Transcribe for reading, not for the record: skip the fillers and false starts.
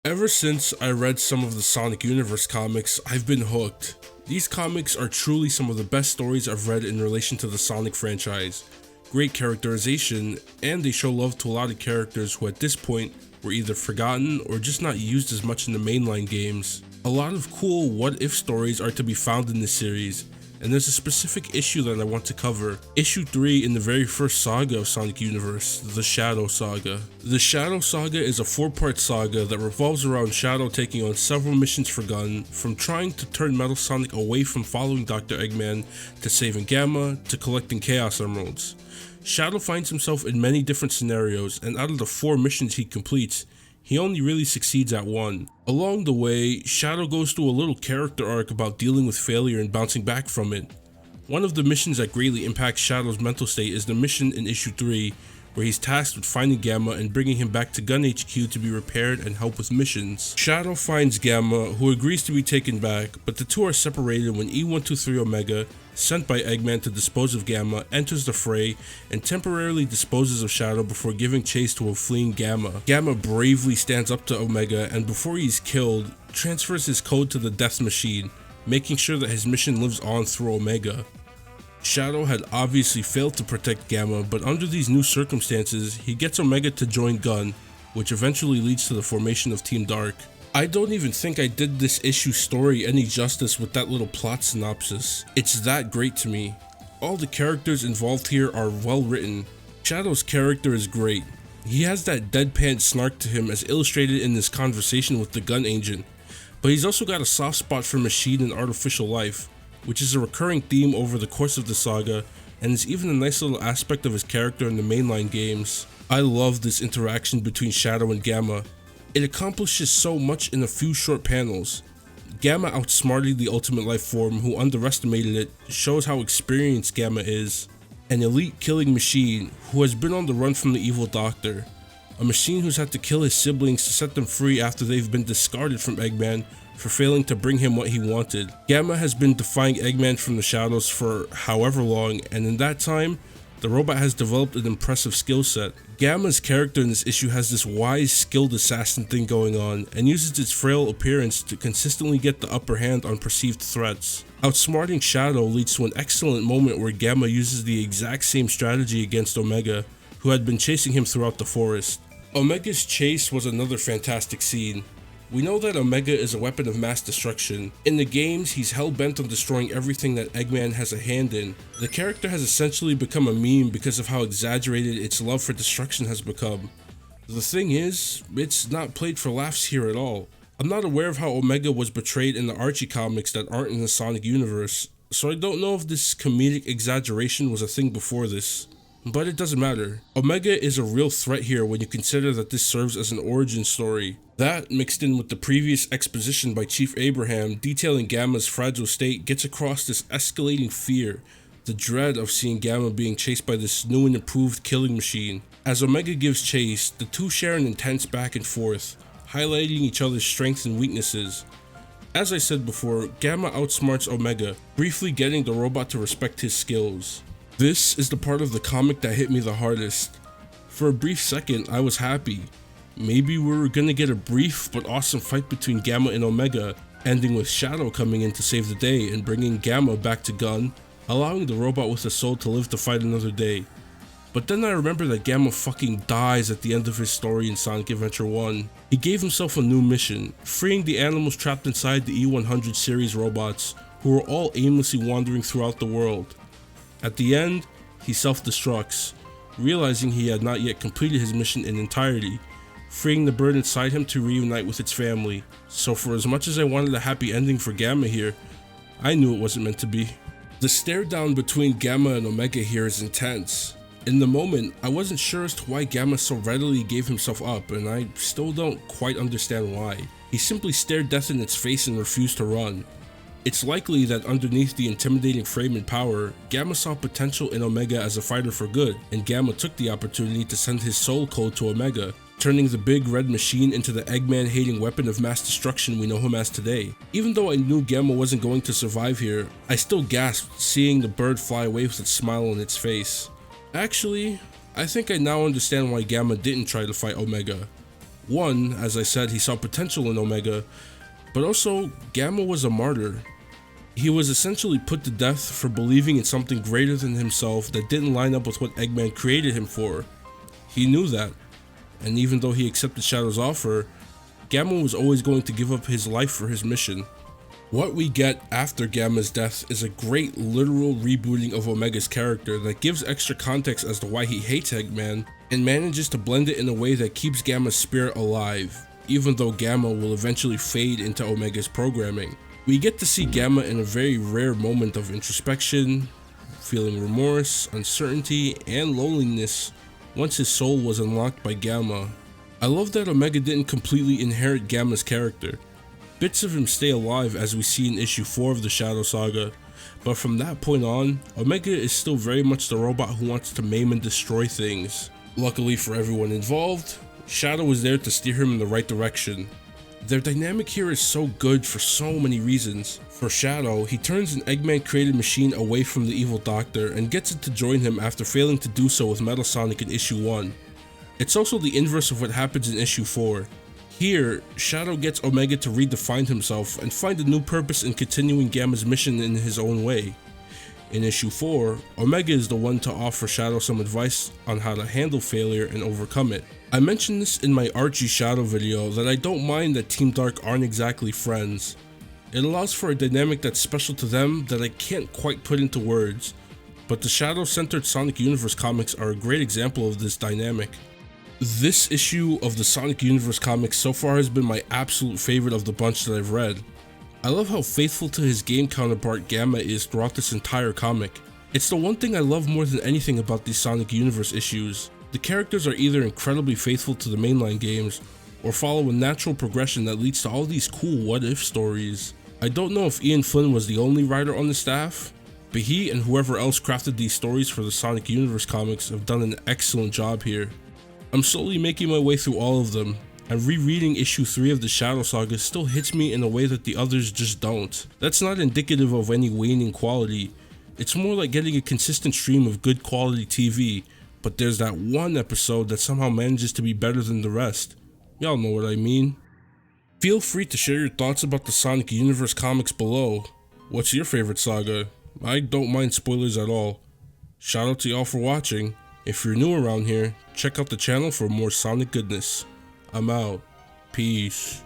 Ever since I read some of the Sonic Universe comics, I've been hooked. These comics are truly some of the best stories I've read in relation to the Sonic franchise. Great characterization, and they show love to a lot of characters who at this point were either forgotten or just not used as much in the mainline games. A lot of cool what-if stories are to be found in this series, and there's a specific issue that I want to cover. Issue 3 in the very first saga of Sonic Universe, the Shadow Saga. The Shadow Saga is a 4-part saga that revolves around Shadow taking on several missions for Gun, from trying to turn Metal Sonic away from following Dr. Eggman, to saving Gamma, to collecting Chaos Emeralds. Shadow finds himself in many different scenarios, and out of the 4 missions he completes, he only really succeeds at 1. Along the way, Shadow goes through a little character arc about dealing with failure and bouncing back from it. One of the missions that greatly impacts Shadow's mental state is the mission in issue 3, where he's tasked with finding Gamma and bringing him back to Gun HQ to be repaired and help with missions. Shadow finds Gamma, who agrees to be taken back, but the two are separated when E123 Omega, sent by Eggman to dispose of Gamma, enters the fray and temporarily disposes of Shadow before giving chase to a fleeing Gamma. Gamma bravely stands up to Omega, and before he's killed, transfers his code to the Death Machine, making sure that his mission lives on through Omega. Shadow had obviously failed to protect Gamma, but under these new circumstances, he gets Omega to join Gun, which eventually leads to the formation of Team Dark. I don't even think I did this issue's story any justice with that little plot synopsis. It's that great to me. All the characters involved here are well written. Shadow's character is great. He has that deadpan snark to him as illustrated in this conversation with the Gun Agent, but he's also got a soft spot for machine and artificial life, which is a recurring theme over the course of the saga, and is even a nice little aspect of his character in the mainline games. I love this interaction between Shadow and Gamma. It accomplishes so much in a few short panels. Gamma outsmarting the Ultimate Life Form, who underestimated it, shows how experienced Gamma is. An elite killing machine who has been on the run from the evil Doctor. A machine who's had to kill his siblings to set them free after they've been discarded from Eggman for failing to bring him what he wanted. Gamma has been defying Eggman from the shadows for however long, and in that time, the robot has developed an impressive skill set. Gamma's character in this issue has this wise, skilled assassin thing going on, and uses its frail appearance to consistently get the upper hand on perceived threats. Outsmarting Shadow leads to an excellent moment where Gamma uses the exact same strategy against Omega, who had been chasing him throughout the forest. Omega's chase was another fantastic scene. We know that Omega is a weapon of mass destruction. In the games, he's hell-bent on destroying everything that Eggman has a hand in. The character has essentially become a meme because of how exaggerated its love for destruction has become. The thing is, it's not played for laughs here at all. I'm not aware of how Omega was betrayed in the Archie comics that aren't in the Sonic universe, so I don't know if this comedic exaggeration was a thing before this. But it doesn't matter. Omega is a real threat here when you consider that this serves as an origin story. That, mixed in with the previous exposition by Chief Abraham detailing Gamma's fragile state, gets across this escalating fear, the dread of seeing Gamma being chased by this new and improved killing machine. As Omega gives chase, the two share an intense back and forth, highlighting each other's strengths and weaknesses. As I said before, Gamma outsmarts Omega, briefly getting the robot to respect his skills. This is the part of the comic that hit me the hardest. For a brief second, I was happy. Maybe we were gonna get a brief but awesome fight between Gamma and Omega, ending with Shadow coming in to save the day and bringing Gamma back to Gun, allowing the robot with a soul to live to fight another day. But then I remember that Gamma fucking dies at the end of his story in Sonic Adventure 1. He gave himself a new mission, freeing the animals trapped inside the E100 series robots, who were all aimlessly wandering throughout the world. At the end, he self-destructs, realizing he had not yet completed his mission in entirety, freeing the bird inside him to reunite with its family. So for as much as I wanted a happy ending for Gamma here, I knew it wasn't meant to be. The stare down between Gamma and Omega here is intense. In the moment, I wasn't sure as to why Gamma so readily gave himself up, and I still don't quite understand why. He simply stared death in its face and refused to run. It's likely that underneath the intimidating frame and power, Gamma saw potential in Omega as a fighter for good, and Gamma took the opportunity to send his soul code to Omega, turning the big red machine into the Eggman-hating weapon of mass destruction we know him as today. Even though I knew Gamma wasn't going to survive here, I still gasped seeing the bird fly away with a smile on its face. Actually, I think I now understand why Gamma didn't try to fight Omega. One, as I said, he saw potential in Omega, but also Gamma was a martyr. He was essentially put to death for believing in something greater than himself that didn't line up with what Eggman created him for. He knew that, and even though he accepted Shadow's offer, Gamma was always going to give up his life for his mission. What we get after Gamma's death is a great literal rebooting of Omega's character that gives extra context as to why he hates Eggman and manages to blend it in a way that keeps Gamma's spirit alive, even though Gamma will eventually fade into Omega's programming. We get to see Gamma in a very rare moment of introspection, feeling remorse, uncertainty, and loneliness once his soul was unlocked by Gamma. I love that Omega didn't completely inherit Gamma's character. Bits of him stay alive as we see in issue 4 of the Shadow Saga, but from that point on, Omega is still very much the robot who wants to maim and destroy things. Luckily for everyone involved, Shadow is there to steer him in the right direction. Their dynamic here is so good for so many reasons. For Shadow, he turns an Eggman created machine away from the evil Doctor and gets it to join him after failing to do so with Metal Sonic in issue 1. It's also the inverse of what happens in issue 4. Here, Shadow gets Omega to redefine himself and find a new purpose in continuing Gamma's mission in his own way. In issue 4, Omega is the one to offer Shadow some advice on how to handle failure and overcome it. I mentioned this in my Archie Shadow video that I don't mind that Team Dark aren't exactly friends. It allows for a dynamic that's special to them that I can't quite put into words, but the Shadow-centered Sonic Universe comics are a great example of this dynamic. This issue of the Sonic Universe comics so far has been my absolute favorite of the bunch that I've read. I love how faithful to his game counterpart Gamma is throughout this entire comic. It's the one thing I love more than anything about these Sonic Universe issues. The characters are either incredibly faithful to the mainline games, or follow a natural progression that leads to all these cool what-if stories. I don't know if Ian Flynn was the only writer on the staff, but he and whoever else crafted these stories for the Sonic Universe comics have done an excellent job here. I'm slowly making my way through all of them, and rereading issue 3 of the Shadow Saga still hits me in a way that the others just don't. That's not indicative of any waning quality, it's more like getting a consistent stream of good quality TV, but there's that one episode that somehow manages to be better than the rest. Y'all know what I mean. Feel free to share your thoughts about the Sonic Universe comics below. What's your favorite saga? I don't mind spoilers at all. Shout out to y'all for watching. If you're new around here, check out the channel for more Sonic goodness. I'm out. Peace.